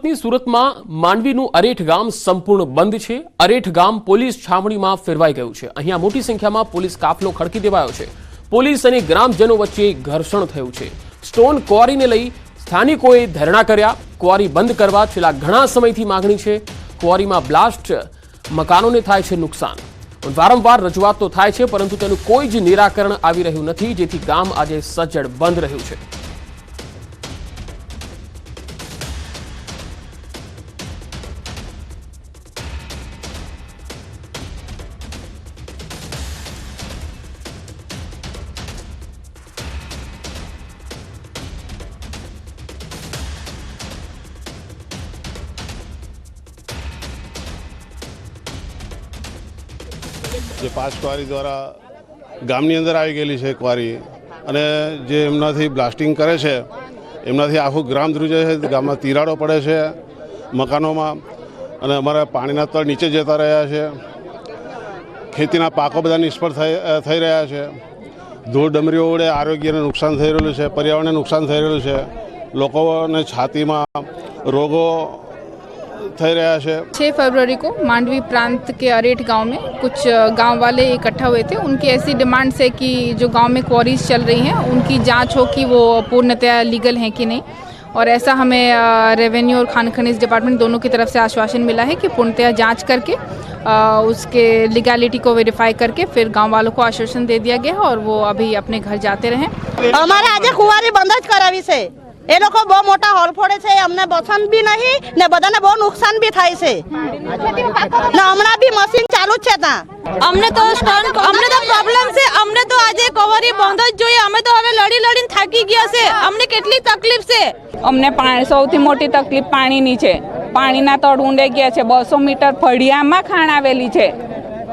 બાબતની સુરતમાં માંડવીનું અરેઠ ગામ સંપૂર્ણ બંધ છે। અરેઠ ગામ પોલીસ છાવણીમાં ફેરવાઈ ગયું છે। અહીંયા મોટી સંખ્યામાં પોલીસ કાફલો ખડકી દેવાયો છે। પોલીસ અને ગ્રામજનો વચ્ચે ઘર્ષણ થયું છે। સ્ટોન ક્વોરીને લઈ સ્થાનિકોએ ધરણા કર્યા। ક્વોરી બંધ કરવા છેલ્લા ઘણા સમયથી માંગણી છે। ક્વોરીમાં બ્લાસ્ટ મકાનોને થાય છે નુકસાન। વારંવાર રજૂઆત તો થાય છે પરંતુ તેનું કોઈ જ નિરાકરણ આવી રહ્યું નથી, જેથી ગામ આજે સજ્જડ બંધ રહ્યું છે। જે 5 ક્વારી દ્વારા ગામની અંદર આવી ગયેલી છે ક્વારી, અને જે એમનાથી બ્લાસ્ટિંગ કરે છે એમનાથી આખું ગ્રામ ધ્રુજે છે। ગામમાં તિરાડો પડે છે મકાનોમાં, અને અમારા પાણીના તળ નીચે જતા રહ્યા છે। ખેતીના પાકો બધા નિષ્ફળ થઈ રહ્યા છે। ધૂળ ડમરીઓ વડે આરોગ્યને નુકસાન થઈ રહેલું છે, પર્યાવરણને નુકસાન થઈ રહેલું છે। લોકોને છાતીમાં રોગો 6 फरवरी को मांडवी प्रांत के अरेठ गांव में कुछ गांव वाले इकट्ठा हुए थे। उनकी ऐसी डिमांड है कि जो गांव में क्वारीज चल रही हैं उनकी जांच हो कि वो पूर्णतया लीगल हैं कि नहीं, और ऐसा हमें रेवेन्यू और खान खनिज डिपार्टमेंट दोनों की तरफ से आश्वासन मिला है कि पूर्णतया जांच करके उसके लीगैलिटी को वेरीफाई करके फिर गांव वालों को आश्वासन दे दिया गया और वो अभी अपने घर जाते रहे। हमारे आज कुवारी बंद ज करावी से એ લોકો બહુ મોટા હોલ ફોડે છે। અમને પસંદ બી નહીં ને બધાને બહુ નુકસાન બી થાય છે ને હમણાં બી મશીન ચાલુ જ છે। ત્યાં અમને તો પ્રોબ્લેમ છે। અમને તો આજે કવરી બંધ જ જોઈએ। અમે તો હવે લડીને થાકી ગયા છે। અમને કેટલી તકલીફ છે। અમને સૌથી મોટી તકલીફ પાણીની છે। પાણીના તળ ઊંડે ગયા છે। 200 મીટર ફળિયામાં ખાણ આવેલી છે।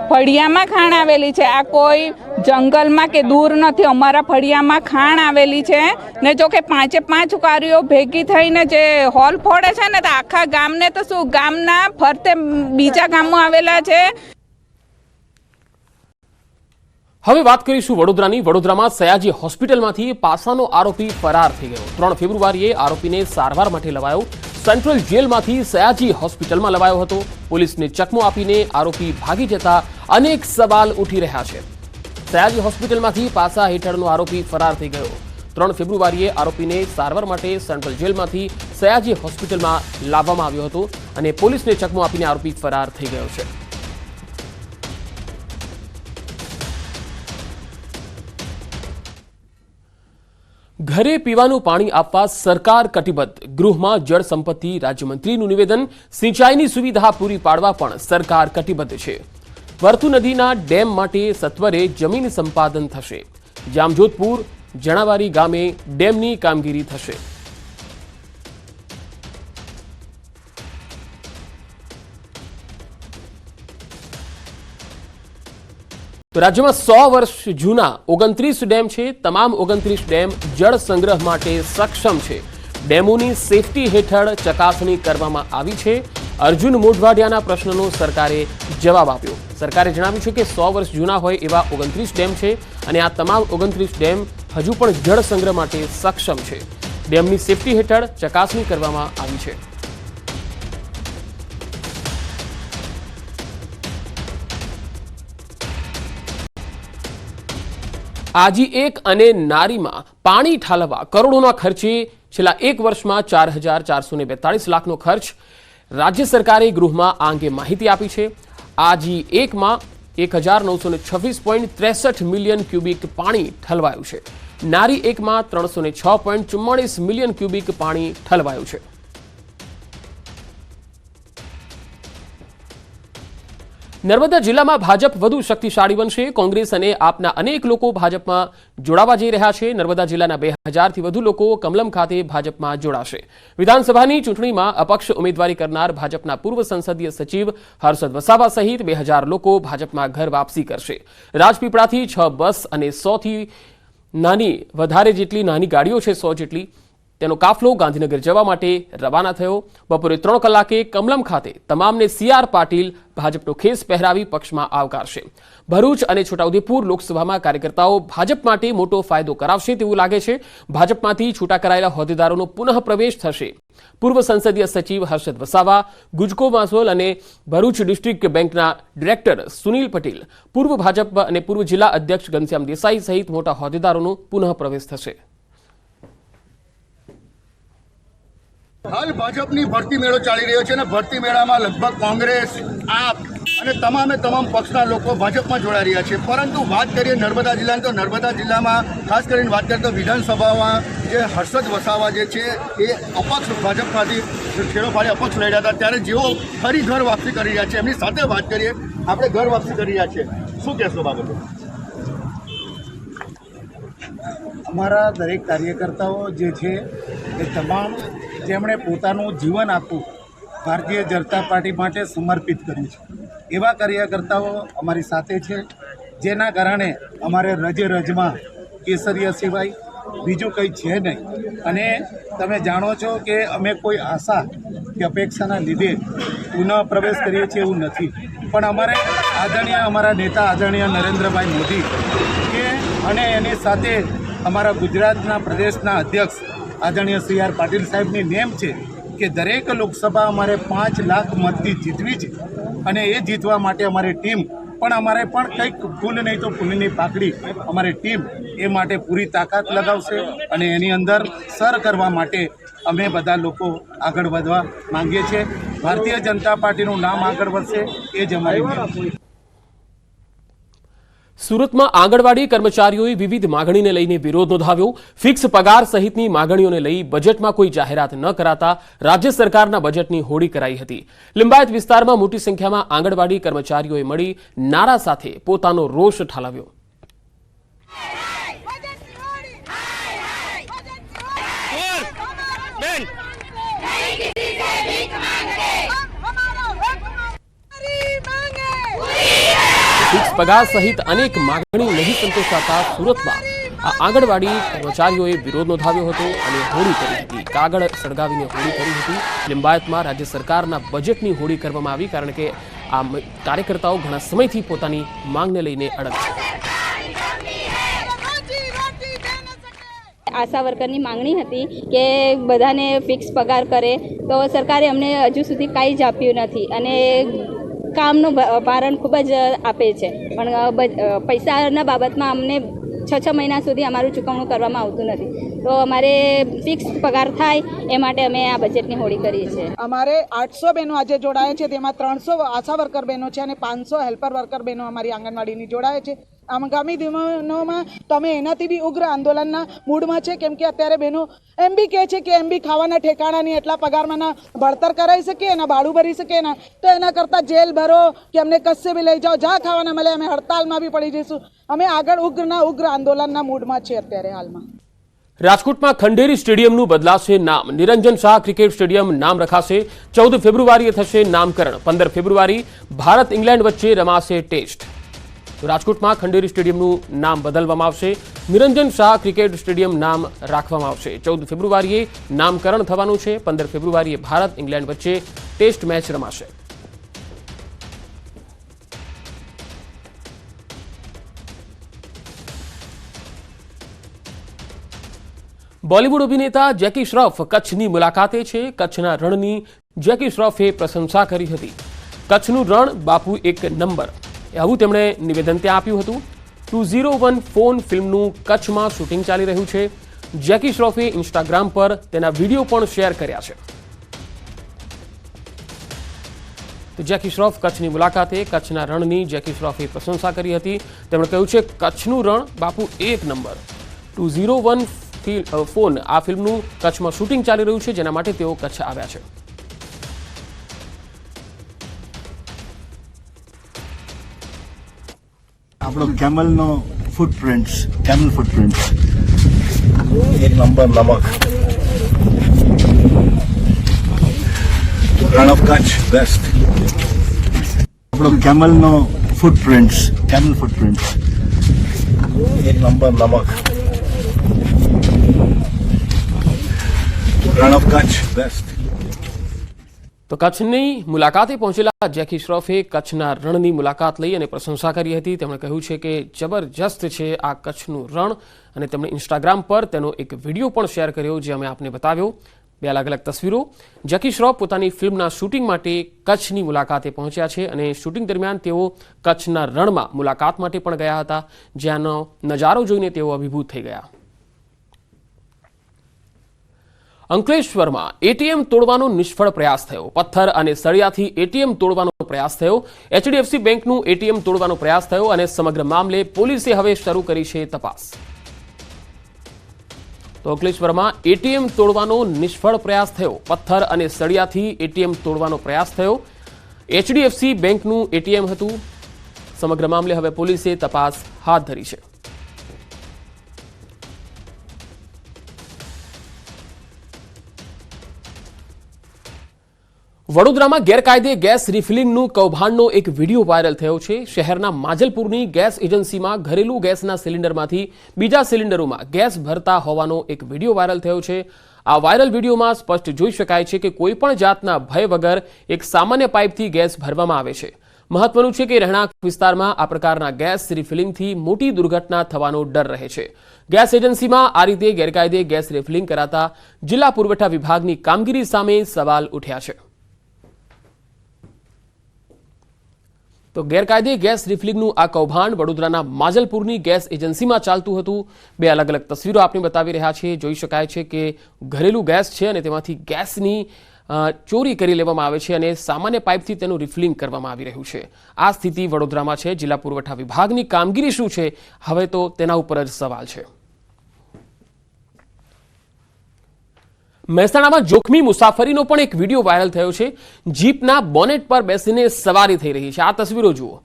ફળિયામાં ખાણ આવેલી છે। આ કોઈ જંગલમાં કે દૂર નથી, અમારા ફળિયામાં ખાણ આવેલી છે ને। જો કે 5 કારીઓ ભેગી થઈને જે હોલ ફોડે છે ને, તો આખા ગામને તો શું, ગામના ફરતે બીજા ગામો આવેલા છે। હવે વાત કરીશું વડોદરાની। વડોદરામાં સયાજી હોસ્પિટલમાંથી પાસાનો આરોપી ફરાર થઈ ગયો। 3 ફેબ્રુઆરીએ આરોપીને સારવાર માટે લવાયો। સેન્ટ્રલ જેલમાંથી સયાજી હોસ્પિટલમાં લવાયો હતો। પોલીસને ચકમો આપીને આરોપી ભાગી જતા અનેક સવાલ ઉઠી રહ્યા છે। સયાજી હોસ્પિટલમાંથી પાસા હેઠળનો આરોપી ફરાર થઈ ગયો। 3 ફેબ્રુઆરીએ આરોપીને સારવાર માટે સેન્ટ્રલ જેલમાંથી સયાજી હોસ્પિટલમાં લાવવામાં આવ્યો હતો અને પોલીસને ચકમો આપીને આરોપી ફરાર થઈ ગયો છે। ઘરે પીવાનું પાણી આપવા સરકાર કટિબદ્ધ। ગૃહમાં જળ સંપત્તિ રાજ્યમંત્રીનું નિવેદન। સિંચાઈની સુવિધા પૂરી પાડવા પણ સરકાર કટિબદ્ધ છે। વર્તુ નદીના ડેમ માટે સત્વરે જમીન સંપાદન થશે। જામજોધપુર જણાવારી ગામે ડેમની કામગીરી થશે। તો રાજ્યમાં 100 વર્ષ જૂના 29 ડેમ છે। તમામ 29 ડેમ જળ સંગ્રહ માટે સક્ષમ છે। ડેમોની સેફટી હેઠળ ચકાસણી કરવામાં આવી છે। અર્જુન મોઢવાડિયાના પ્રશ્નનો સરકારે જવાબ આપ્યો। સરકારે જણાવ્યું છે કે 100 વર્ષ જૂના હોય એવા 29 ડેમ છે અને આ તમામ 29 ડેમ હજુ પણ જળ સંગ્રહ માટે સક્ષમ છે। ડેમની સેફટી હેઠળ ચકાસણી કરવામાં આવી છે। આજી એક અને નારીમાં પાણી ઠાલવવા કરોડોના ખર્ચે છેલ્લા 1 વર્ષમાં 4,442 લાખનો ખર્ચ। રાજ્ય સરકારે ગૃહમાં આ અંગે માહિતી આપી છે। આજી એકમાં 1,926.63 મિલિયન ક્યુબિક પાણી ઠલવાયું છે। નારી એકમાં 306.44 મિલિયન ક્યુબિક પાણી ઠલવાયું છે। નર્મદા જિલ્લામાં ભાજપ વધુ શક્તિશાળી બનશે। કોંગ્રેસ અને આપના અનેક લોકો ભાજપમાં જોડાવા જઈ રહ્યા છે। નર્મદા જિલ્લાના 2000થી વધુ લોકો કમલમ ખાતે ભાજપમાં જોડાશે। વિધાનસભાની ચૂંટણીમાં અપક્ષ ઉમેદવારી કરનાર ભાજપના પૂર્વ સંસદીય સચિવ હર્ષદ વસાવા સહિત 2000 લોકો ભાજપમાં ઘર વાપસી કરશે। રાજપીપળાથી 6 બસ અને 100થી વધારે જેટલી નાની ગાડીઓ છે, 100 જેટલી, તેનો કાફલો ગાંધીનગર જવા માટે રવાના થયો. બપોરે 3 કલાકે કમલમ ખાતે તમામને CR પાટીલ ભાજપનો ખેસ પહેરાવી પક્ષમાં આવકારશે. ભરૂચ અને છોટાઉદેપુર લોકસભામાં કાર્યકર્તાઓ ભાજપ માટે મોટો ફાયદો કરાવશે તેવું લાગે છે. ભાજપમાંથી છૂટા કરાયેલા હોદ્દેદારોનો પુનઃ પ્રવેશ થશે. પૂર્વ સંસદીય સચિવ હર્ષદ વસાવા, ગુજકો માસોલ અને ભરૂચ ડિસ્ટ્રિક્ટ બેંકના ડિરેક્ટર સુનિલ પટેલ, પૂર્વ ભાજપ અને પૂર્વ જિલ્લા અધ્યક્ષ ઘનશ્યામ દેસાઈ સહિત મોટા હોદ્દેદારોનો પુનઃ પ્રવેશ થશે. હાલ ભાજપની ભરતી મેળો ચાલી રહ્યો છે અને ભરતી મેળામાં લગભગ કોંગ્રેસ, આપ અને તમામ પક્ષના લોકો ભાજપમાં જોડાઈ રહ્યા છે. પરંતુ વાત કરીએ નર્મદા જિલ્લાની, તો નર્મદા જિલ્લામાં ખાસ કરીને વાત કરીએ તો વિધાનસભામાં જે હર્ષદ વસાવા જે છે એ અપક્ષ ભાજપમાંથી છેડો ફાડી અપક્ષ લડ્યા હતા, ત્યારે જેઓ ફરી ઘર વાપસી કરી રહ્યા છે એમની સાથે વાત કરીએ. આપણે ઘર વાપસી કરી રહ્યા છે, શું કહેશો બાબતે? અમારા દરેક કાર્યકર્તાઓ જે છે એ તમામ જેમણે પોતાનું જીવન આખું ભારતીય જનતા પાર્ટી માટે સમર્પિત કર્યું છે, એવા કાર્યકર્તાઓ અમારી સાથે છે, જેના કારણે અમારે રજે રજમાં કેસરિયા સિવાય બીજું કંઈ છે નહીં. અને તમે જાણો છો કે અમે કોઈ આશા કે અપેક્ષાના લીધે પુનઃ પ્રવેશ કરીએ છીએ એવું નથી, પણ અમારે અમારા નેતા આદરણીય નરેન્દ્રભાઈ મોદી કે અને એની સાથે અમારા ગુજરાતના પ્રદેશના અધ્યક્ષ આદરણીય CR પાટીલ સાહેબની નેમ છે કે દરેક લોકસભા અમારે 5 લાખ મતથી જીતવી છે. અને એ જીતવા માટે અમારી ટીમ પણ અમારે પણ કંઈક ફૂલ નહીં તો ફૂલની પાકડી અમારી ટીમ એ માટે પૂરી તાકાત લગાવશે. અને એની અંદર સર કરવા માટે અમે બધા લોકો આગળ વધવા માંગીએ છીએ. ભારતીય જનતા પાર્ટીનું નામ આગળ વધશે એ જ અમારી. સુરતમાં આંગણવાડી કર્મચારીઓએ વિવિધ માંગણીને લઈને વિરોધ નોંધાવ્યો. ફિક્સ પગાર સહિતની માંગણીઓને લઈ બજેટમાં કોઈ જાહેરાત ન કરાતા રાજ્ય સરકારના બજેટની હોળી કરાઈ હતી. લિંબાયત વિસ્તારમાં મોટી સંખ્યામાં આંગણવાડી કર્મચારીઓએ મળી નારા સાથે પોતાનો રોષ ઠાલવ્યો. ફિક્સ પગાર સહિત અનેક માંગણીઓ નહીં સંતોષાતા સુરતમાં આ આંગણવાડી કર્મચારીઓએ વિરોધ નોંધાવ્યો હતો અને હોળી કરી હતી. કાગળ સળગાવીને હોળી કરી હતી. લિંબાયતમાં રાજ્ય સરકારના બજેટની હોળી કરવામાં આવી, કારણ કે આ કાર્યકર્તાઓ ઘણા સમયથી પોતાની માંગને લઈને અડગ છે. આશા વર્કરની માંગણી હતી કે બધાને ફિક્સ પગાર કરે, તો સરકારે અમને હજુ સુધી કાંઈ જ આપ્યું નથી અને કામનું ભારણ ખૂબ જ આપે છે, પણ પૈસાના બાબતમાં અમને 6 મહિના સુધી અમારું ચૂકવણું કરવામાં આવતું નથી. તો અમારે ફિક્સ પગાર થાય એ માટે અમે આ બજેટની હોળી કરીએ છીએ. અમારે 800 બહેનો આજે જોડાયા છે, તેમાં 300 આશા વર્કર બહેનો છે અને 500 હેલ્પર વર્કર બહેનો અમારી આંગણવાડીની જોડાયા છે. આગામી દિનોમાં તમે એનાથી બી ઉગ્ર આંદોલનના મૂડમાં છે, કેમ કે અત્યારે બહેનો એમ બી કહે છે કે એમ બી ખાવાના ઠેકાણાની એટલા પગારમાં ના ભણતર કરાવી શકે, એના ભાડું ભરી શકે ના, તો એના કરતાં જેલ ભરો કે અમને કશે બી લઈ જાઓ, જ્યાં ખાવાના મળે અમે હડતાલમાં બી પડી જઈશું. અમે આગળ ઉગ્ર આંદોલનના મૂડમાં છે અત્યારે હાલમાં. રાજકોટમાં ખંડેરી સ્ટેડિયમનું બદલાશે નામ. નિરંજન શાહ ક્રિકેટ સ્ટેડિયમ નામ રખાશે. 14 ફેબ્રુઆરીએ થશે નામકરણ. 15 ફેબ્રુઆરી ભારત ઇંગ્લેન્ડ વચ્ચે રમાશે ટેસ્ટ. રાજકોટમાં ખંડેરી સ્ટેડિયમનું નામ બદલવામાં આવશે. નિરંજન શાહ ક્રિકેટ સ્ટેડિયમ નામ રાખવામાં આવશે. 14 ફેબ્રુઆરીએ નામકરણ થવાનું છે. 15 ફેબ્રુઆરીએ ભારત ઇંગ્લેન્ડ વચ્ચે ટેસ્ટ મેચ રમાશે. બોલિવૂડ અભિનેતા જેકી શ્રોફ કચ્છની મુલાકાતે છે. કચ્છના રણની જેકી શ્રોફે પ્રશંસા કરી હતી. કચ્છનું રણ બાપુ એક નંબર, આવું તેમણે નિવેદન ત્યાં આપ્યું હતું. 201 ફોન ફિલ્મનું કચ્છમાં શૂટિંગ ચાલી રહ્યું છે. જેકી શ્રોફે ઇન્સ્ટાગ્રામ પર તેના વિડીયો પણ શેર કર્યા છે. તો જેકી શ્રોફ કચ્છની મુલાકાતે કચ્છના રણની જેકી શ્રોફે પ્રશંસા કરી હતી. તેમણે કહ્યું છે કચ્છનું રણ બાપુ એક નંબર. 201 ફોન આ ફિલ્મનું કચ્છમાં શૂટિંગ ચાલી રહ્યું છે, જેના માટે તેઓ કચ્છ આવ્યા છે. આપણો કેમલનો ફૂટપ્રિન્ટ્સ, કેમલ ફૂટપ્રિન્ટ્સ, એક નંબર નમક, રણ ઓફ કચ્છ બેસ્ટ. આપણો કેમલનો ફૂટપ્રિન્ટ્સ, કેમલ ફૂટપ્રિન્ટ્સ, એક નંબર નમક, રણ ઓફ કચ્છ બેસ્ટ. તો કચ્છની મુલાકાતે પહોંચેલા જેકી શ્રોફે કચ્છના રણની મુલાકાત લઈ અને પ્રશંસા કરી હતી. તેમણે કહ્યું છે કે જબરજસ્ત છે આ કચ્છનું રણ અને તેમણે ઇન્સ્ટાગ્રામ પર તેનો એક વિડીયો પણ શેર કર્યો જે અમે આપને બતાવ્યો. બે અલગ અલગ તસવીરો. જેકી શ્રોફ પોતાની ફિલ્મના શૂટિંગ માટે કચ્છની મુલાકાતે પહોંચ્યા છે અને શૂટિંગ દરમિયાન તેઓ કચ્છના રણમાં મુલાકાત માટે પણ ગયા હતા, જ્યાંનો નજારો જોઈને તેઓ અભિભૂત થઈ ગયા. અંકલેશ્વરમાં એટીએમ તોડવાનો નિષ્ફળ પ્રયાસ થયો. પથ્થર અને સળિયાથી એટીએમ તોડવાનો પ્રયાસ થયો. એચડીએફસી બેંકનું એટીએમ તોડવાનો પ્રયાસ થયો અને સમગ્ર મામલે પોલીસે હવે શરૂ કરી છે તપાસ. તો અંકલેશ્વરમાં એટીએમ તોડવાનો નિષ્ફળ પ્રયાસ થયો. પથ્થર અને સળિયાથી એટીએમ તોડવાનો પ્રયાસ થયો. એચડીએફસી બેંકનું એટીએમ હતું. સમગ્ર મામલે હવે પોલીસે તપાસ હાથ ધરી છે. વડોદરામાં ગેરકાયદે ગેસ રિફિલિંગનું કૌભાંડનો એક વિડીયો વાયરલ થયો છે. શહેરના માજલપુરની ગેસ એજન્સીમાં ઘરેલું ગેસના સિલિન્ડરમાંથી બીજા સિલિન્ડરોમાં ગેસ ભરતા હોવાનો એક વિડીયો વાયરલ થયો છે. આ વાયરલ વિડીયોમાં સ્પષ્ટ જોઈ શકાય છે કે કોઈ પણ જાતના ભય વગર એક સામાન્ય પાઇપથી ગેસ ભરવામાં આવે છે. મહત્વનું છે કે રહેણાંક વિસ્તારમાં આ પ્રકારના ગેસ રિફિલિંગથી મોટી દુર્ઘટના થવાનો ડર રહે છે. ગેસ એજન્સીમાં આ રીતે ગેરકાયદે ગેસ રિફિલિંગ કરાતા જિલ્લા પુરવઠા વિભાગની કામગીરી સામે સવાલ ઉઠ્યા છે. તો ગેરકાયદે ગેસ રિફિલિંગનું આ કૌભાંડ વડોદરાના માજલપુરની ગેસ એજન્સીમાં ચાલતું હતું. બે અલગ અલગ તસવીરો આપણે બતાવી રહ્યા છીએ. જોઈ શકાય છે કે ઘરેલું ગેસ છે અને તેમાંથી ગેસની ચોરી કરી લેવામાં આવે છે અને સામાન્ય પાઇપથી તેનું રિફિલિંગ કરવામાં આવી રહ્યું છે. આ સ્થિતિ વડોદરામાં છે. જિલ્લા પુરવઠા વિભાગની કામગીરી શું છે, હવે તો તેના ઉપર જ સવાલ છે. મહેસાણામાં જોખમી મુસાફરીનો પણ એક વિડીયો વાયરલ થયો છે. જીપના બોનેટ પર બેસીને સવારી થઈ રહી છે. આ તસવીરો જુઓ.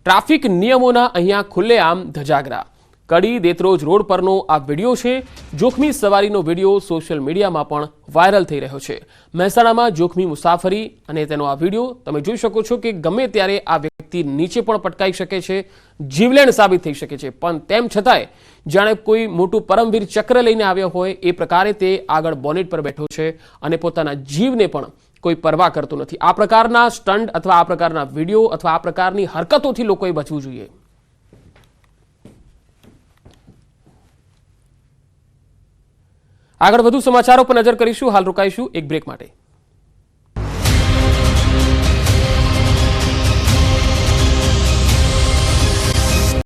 ટ્રાફિક નિયમોના અહીંયા ખુલ્લેઆમ ધજાગરા. કડી દેત્રોજ રોડ પરનો આ વિડીયો છે. જોખમી સવારીનો વિડીયો સોશિયલ મીડિયામાં પણ વાયરલ થઈ રહ્યો છે. મહેસાણામાં જોખમી મુસાફરી અને તેનો આ વિડીયો તમે જોઈ શકો છો કે ગમે ત્યારે આ વ્યક્તિ નીચે પણ પટકાઈ શકે છે, જીવલેણ સાબિત થઈ શકે છે. પણ તેમ છતાંય જાણે કોઈ મોટું પરમવીર ચક્ર લઈને આવ્યો હોય એ પ્રકારે તે આગળ બોનેટ પર બેઠો છે અને પોતાના જીવને પણ કોઈ પરવા કરતો નથી. આ પ્રકારના સ્ટન્ટ અથવા આ પ્રકારના વિડીયો અથવા આ પ્રકારની હરકતોથી લોકોએ બચવું જોઈએ. આગળ વધુ સમાચારો પર નજર કરીશું. હાલ રોકાઈશું એક બ્રેક માટે.